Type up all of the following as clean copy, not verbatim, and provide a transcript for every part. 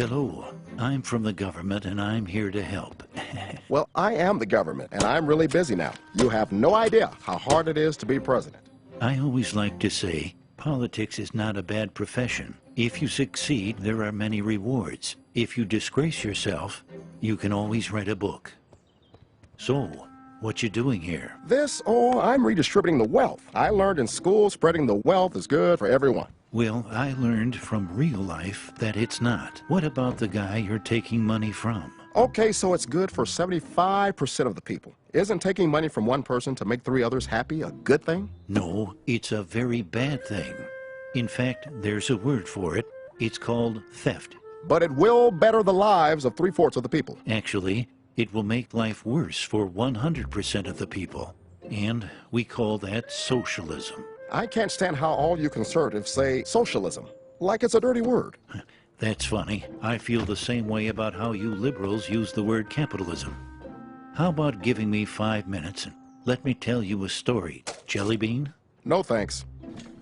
Hello, I'm from the government and I'm here to help. Well, I am the government, and I'm really busy now. You have no idea how hard it is to be president. I always like to say, politics is not a bad profession. If you succeed, there are many rewards. If you disgrace yourself, you can always write a book. So, what you doing here? I'm redistributing the wealth. I learned in school spreading the wealth is good for everyone. Well, I learned from real life that it's not. What about the guy you're taking money from? Okay, so it's good for 75% of the people. Isn't taking money from one person to make 3 others happy a good thing? No, it's a very bad thing. In fact, there's a word for it. It's called theft. But it will better the lives of 3/4 of the people. Actually, it will make life worse for 100% of the people. And we call that socialism. I can't stand how all you conservatives say socialism, like it's a dirty word. That's funny. I feel the same way about how you liberals use the word capitalism. How about giving me 5 minutes and let me tell you a story, Jelly Bean? No thanks.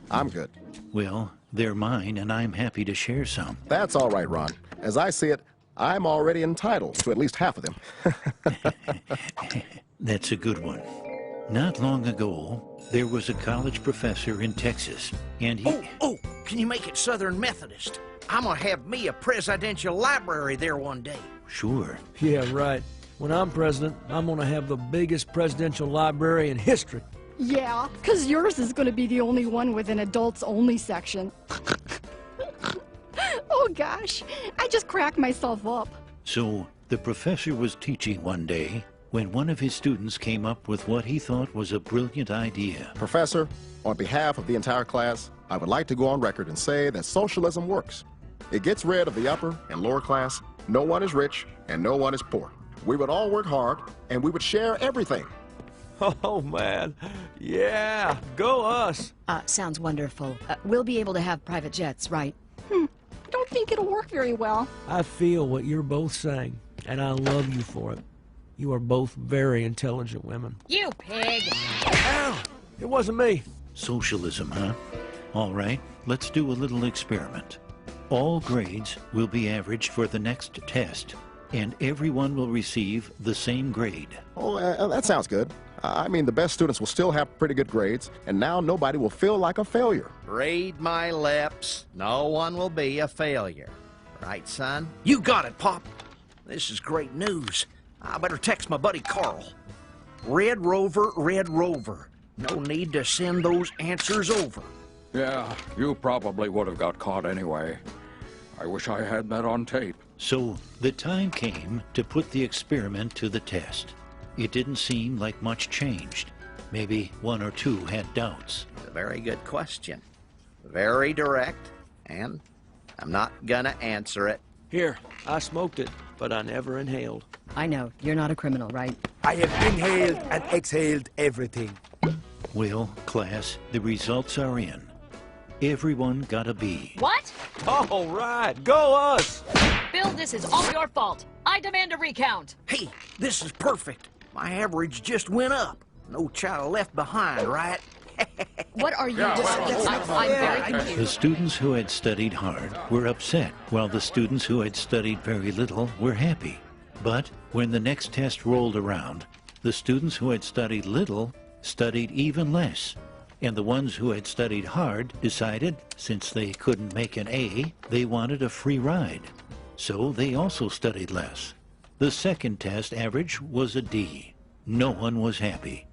I'm good. Well, they're mine and I'm happy to share some. That's all right, Ron. As I see it, I'm already entitled to at least half of them. That's a good one. Not long ago, there was a college professor in Texas, and he... Oh, can you make it Southern Methodist? I'm gonna have me a presidential library there one day. Sure. Yeah, right. When I'm president, I'm gonna have the biggest presidential library in history. Yeah, because yours is going to be the only one with an adults-only section. Oh, gosh. I just cracked myself up. So, the professor was teaching one day when one of his students came up with what he thought was a brilliant idea. Professor, on behalf of the entire class, I would like to go on record and say that socialism works. It gets rid of the upper and lower class. No one is rich and no one is poor. We would all work hard and we would share everything. Oh, man. Yeah, go us. Sounds wonderful. We'll be able to have private jets, right? Don't think it'll work very well. I feel what you're both saying, and I love you for it. You are both very intelligent women. You pig! Ow! It wasn't me. Socialism, huh? All right, let's do a little experiment. All grades will be averaged for the next test, and everyone will receive the same grade. Oh, that sounds good. I mean, the best students will still have pretty good grades, and now nobody will feel like a failure. Read my lips. No one will be a failure. Right, son? You got it, Pop. This is great news. I better text my buddy Carl. Red Rover, Red Rover. No need to send those answers over. Yeah, you probably would have got caught anyway. I wish I had that on tape. So, the time came to put the experiment to the test. It didn't seem like much changed. Maybe 1 or 2 had doubts. A very good question. Very direct, and I'm not gonna answer it. Here, I smoked it, but I never inhaled. I know, you're not a criminal, right? I have inhaled and exhaled everything. Well, class, the results are in. Everyone got a B. What? All right, go us! Bill, this is all your fault. I demand a recount. Hey, this is perfect. My average just went up. No child left behind, right? What are you doing? I'm very confused. The students who had studied hard were upset, while the students who had studied very little were happy. But when the next test rolled around, the students who had studied little studied even less. And the ones who had studied hard decided, since they couldn't make an A, they wanted a free ride. So they also studied less. The second test average was a D. No one was happy.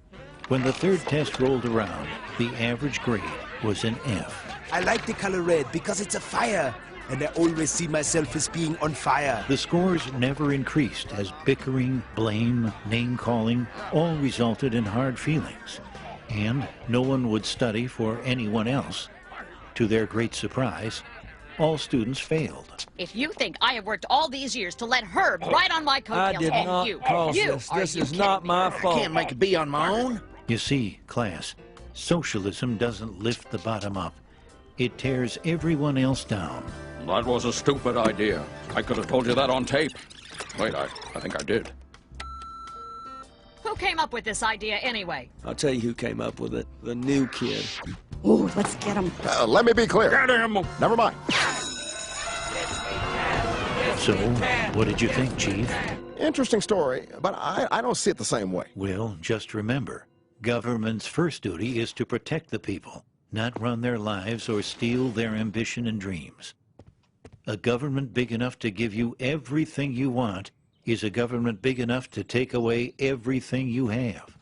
When the third test rolled around, the average grade was an F. I like the color red because it's a fire, and I always see myself as being on fire. The scores never increased as bickering, blame, name-calling all resulted in hard feelings. And no one would study for anyone else. To their great surprise, all students failed. If you think I have worked all these years to let Herb ride on my I coattails, did and not you, cause you, this. are This you is kidding not me? my I fault. can't make a B on my own. You see, class, socialism doesn't lift the bottom up. It tears everyone else down. That was a stupid idea. I could have told you that on tape. Wait, I think I did. Who came up with this idea anyway? I'll tell you who came up with it. The new kid. Ooh, let's get him. Let me be clear. Get him! Never mind. So, what did you think, Chief? Interesting story, but I don't see it the same way. Well, just remember, government's first duty is to protect the people, not run their lives or steal their ambition and dreams. A government big enough to give you everything you want is a government big enough to take away everything you have.